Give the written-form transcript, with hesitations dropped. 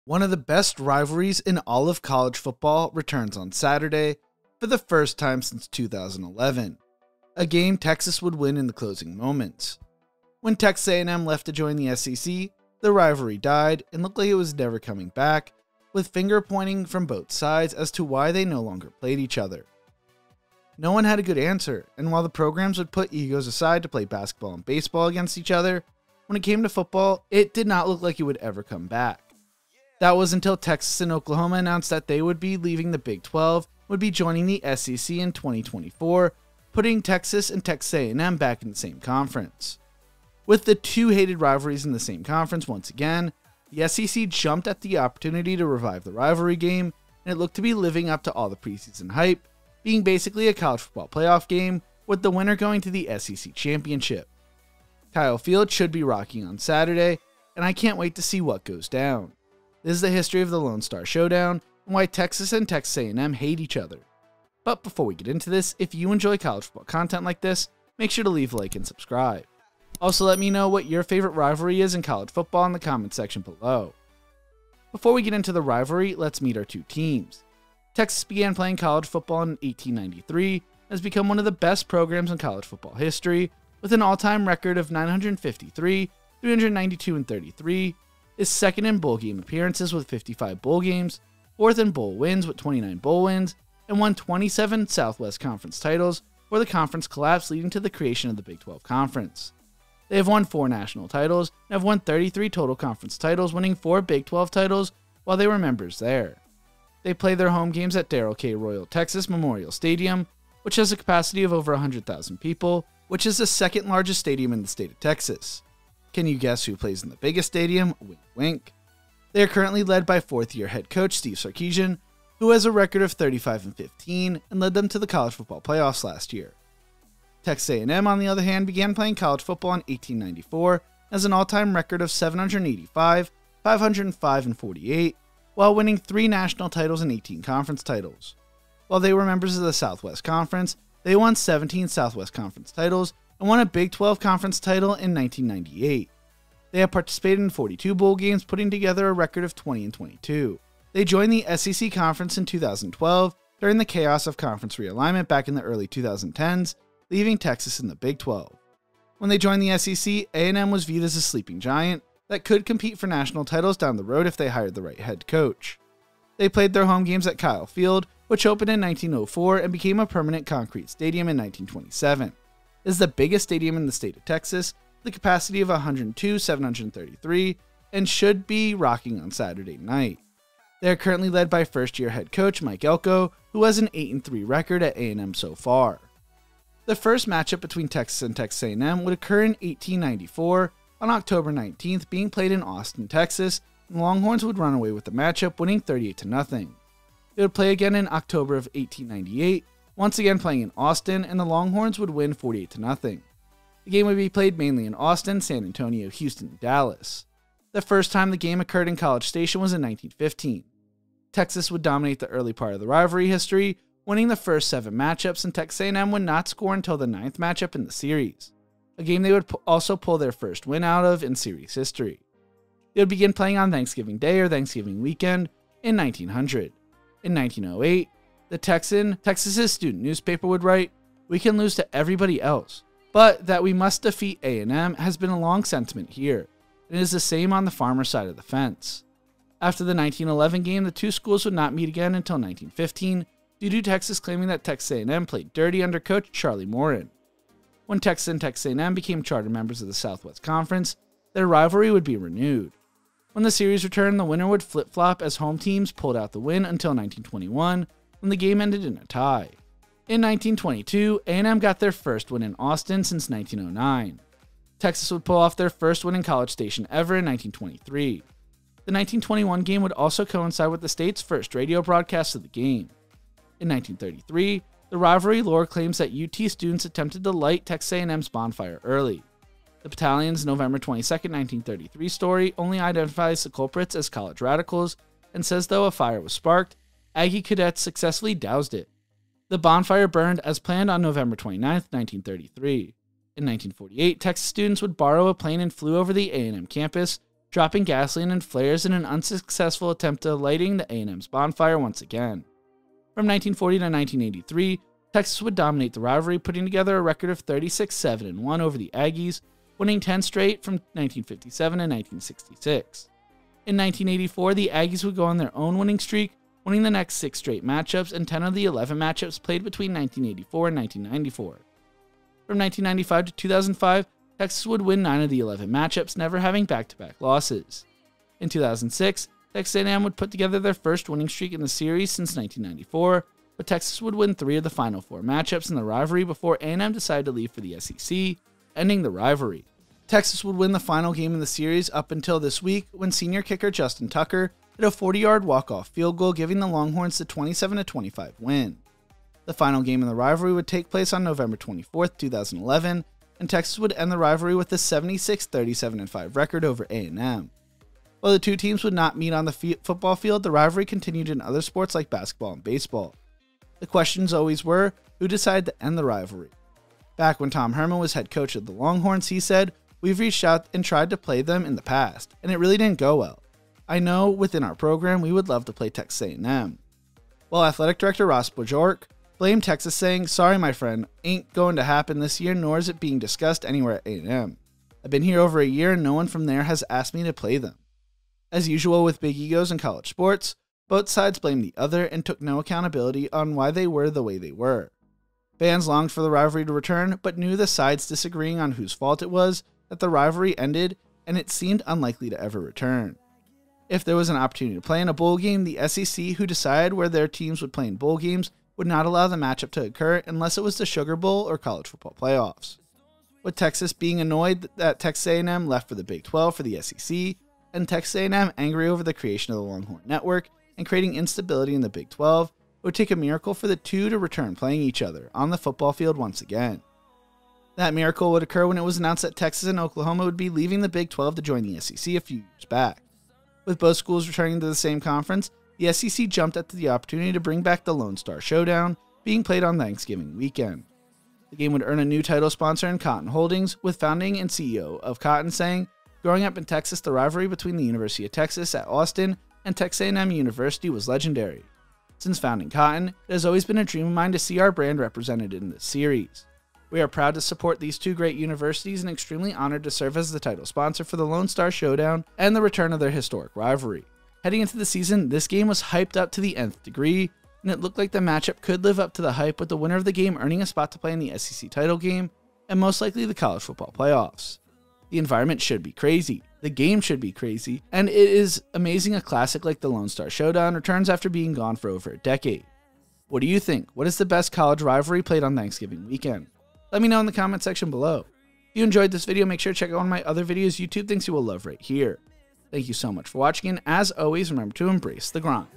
One of the best rivalries in all of college football returns on Saturday for the first time since 2011, a game Texas would win in the closing moments. When Texas A&M left to join the SEC, the rivalry died and looked like it was never coming back, with finger pointing from both sides as to why they no longer played each other. No one had a good answer, and while the programs would put egos aside to play basketball and baseball against each other, when it came to football, it did not look like it would ever come back. That was until Texas and Oklahoma announced that they would be leaving the Big 12, would be joining the SEC in 2024, putting Texas and Texas A&M back in the same conference. With the two hated rivalries in the same conference once again, the SEC jumped at the opportunity to revive the rivalry game, and it looked to be living up to all the preseason hype, being basically a college football playoff game, with the winner going to the SEC championship. Kyle Field should be rocking on Saturday, and I can't wait to see what goes down. This is the history of the Lone Star Showdown, and why Texas and Texas A&M hate each other. But before we get into this, if you enjoy college football content like this, make sure to leave a like and subscribe. Also, let me know what your favorite rivalry is in college football in the comment section below. Before we get into the rivalry, let's meet our two teams. Texas began playing college football in 1893 and has become one of the best programs in college football history, with an all-time record of 953, 392 and 33, is second in bowl game appearances with 55 bowl games, fourth in bowl wins with 29 bowl wins, and won 27 Southwest Conference titles before the conference collapsed, leading to the creation of the Big 12 Conference. They have won 4 national titles and have won 33 total conference titles, winning 4 Big 12 titles while they were members there. They play their home games at Darrell K. Royal Texas Memorial Stadium, which has a capacity of over 100,000 people, which is the second largest stadium in the state of Texas. Can you guess who plays in the biggest stadium? Wink, wink. They are currently led by fourth-year head coach Steve Sarkisian, who has a record of 35-15 and led them to the college football playoffs last year. Texas A&M, on the other hand, began playing college football in 1894 and has an all-time record of 785, 505 and 48, while winning 3 national titles and 18 conference titles. While they were members of the Southwest Conference, they won 17 Southwest Conference titles and won a Big 12 Conference title in 1998. They have participated in 42 bowl games, putting together a record of 20-22. They joined the SEC Conference in 2012 during the chaos of conference realignment back in the early 2010s, leaving Texas in the Big 12. When they joined the SEC, A&M was viewed as a sleeping giant that could compete for national titles down the road if they hired the right head coach. They played their home games at Kyle Field, which opened in 1904 and became a permanent concrete stadium in 1927. It is the biggest stadium in the state of Texas, with a capacity of 102,733, and should be rocking on Saturday night. They are currently led by first-year head coach Mike Elko, who has an 8-3 record at A&M so far. The first matchup between Texas and Texas A&M would occur in 1894 on October 19th, being played in Austin, Texas, and the Longhorns would run away with the matchup, winning 38-0. They would play again in October of 1898, once again playing in Austin, and the Longhorns would win 48-0. The game would be played mainly in Austin, San Antonio, Houston, and Dallas. The first time the game occurred in College Station was in 1915. Texas would dominate the early part of the rivalry history, winning the first 7 matchups, and Texas A&M would not score until the 9th matchup in the series, a game they would also pull their first win out of in series history. They would begin playing on Thanksgiving Day or Thanksgiving weekend in 1900. In 1908, the Texas's student newspaper would write, "We can lose to everybody else, but that we must defeat A&M has been a long sentiment here, and it is the same on the farmer side of the fence." After the 1911 game, the two schools would not meet again until 1915, due to Texas claiming that Texas A&M played dirty under coach Charlie Morin. When Texas and Texas A&M became charter members of the Southwest Conference, their rivalry would be renewed. When the series returned, the winner would flip-flop as home teams pulled out the win until 1921, when the game ended in a tie. In 1922, A&M got their first win in Austin since 1909. Texas would pull off their first win in College Station ever in 1923. The 1921 game would also coincide with the state's first radio broadcast of the game. In 1933, the rivalry lore claims that UT students attempted to light Texas A&M's bonfire early. The battalion's November 22, 1933 story only identifies the culprits as college radicals and says though a fire was sparked, Aggie cadets successfully doused it. The bonfire burned as planned on November 29, 1933. In 1948, Texas students would borrow a plane and flew over the A&M campus, dropping gasoline and flares in an unsuccessful attempt at lighting the A&M's bonfire once again. From 1940 to 1983, Texas would dominate the rivalry, putting together a record of 36-7-1 over the Aggies, winning 10 straight from 1957 and 1966. In 1984, the Aggies would go on their own winning streak, winning the next 6 straight matchups and 10 of the 11 matchups played between 1984 and 1994. From 1995 to 2005, Texas would win 9 of the 11 matchups, never having back-to-back losses. In 2006, Texas A&M would put together their first winning streak in the series since 1994, but Texas would win 3 of the final 4 matchups in the rivalry before A&M decided to leave for the SEC, ending the rivalry. Texas would win the final game in the series up until this week when senior kicker Justin Tucker hit a 40-yard walk-off field goal, giving the Longhorns the 27-25 win. The final game in the rivalry would take place on November 24, 2011, and Texas would end the rivalry with a 76-37-5 record over A&M. While the two teams would not meet on the football field, the rivalry continued in other sports like basketball and baseball. The questions always were, who decided to end the rivalry? Back when Tom Herman was head coach of the Longhorns, he said, "We've reached out and tried to play them in the past, and it really didn't go well. I know within our program we would love to play Texas A&M." While athletic director Ross Bajork blamed Texas, saying, "Sorry my friend, ain't going to happen this year, nor is it being discussed anywhere at A&M. I've been here over a year and no one from there has asked me to play them." As usual with big egos in college sports, both sides blamed the other and took no accountability on why they were the way they were. Fans longed for the rivalry to return, but knew the sides disagreeing on whose fault it was that the rivalry ended, and it seemed unlikely to ever return. If there was an opportunity to play in a bowl game, the SEC, who decided where their teams would play in bowl games, would not allow the matchup to occur unless it was the Sugar Bowl or college football playoffs. With Texas being annoyed that Texas A&M left for the Big 12 for the SEC, and Texas A&M angry over the creation of the Longhorn Network and creating instability in the Big 12, it would take a miracle for the two to return playing each other on the football field once again. That miracle would occur when it was announced that Texas and Oklahoma would be leaving the Big 12 to join the SEC a few years back. With both schools returning to the same conference, the SEC jumped at the opportunity to bring back the Lone Star Showdown, being played on Thanksgiving weekend. The game would earn a new title sponsor in Cotton Holdings, with founding and CEO of Cotton saying, "Growing up in Texas, the rivalry between the University of Texas at Austin and Texas A&M University was legendary. Since founding Cotton, it has always been a dream of mine to see our brand represented in this series. We are proud to support these two great universities and extremely honored to serve as the title sponsor for the Lone Star Showdown and the return of their historic rivalry." Heading into the season, this game was hyped up to the nth degree, and it looked like the matchup could live up to the hype, with the winner of the game earning a spot to play in the SEC title game and most likely the college football playoffs. The environment should be crazy, the game should be crazy, and it is amazing a classic like the Lone Star Showdown returns after being gone for over a decade. What do you think? What is the best college rivalry played on Thanksgiving weekend? Let me know in the comment section below. If you enjoyed this video, make sure to check out one of my other videos YouTube thinks you will love right here. Thank you so much for watching, and as always, remember to embrace the grind.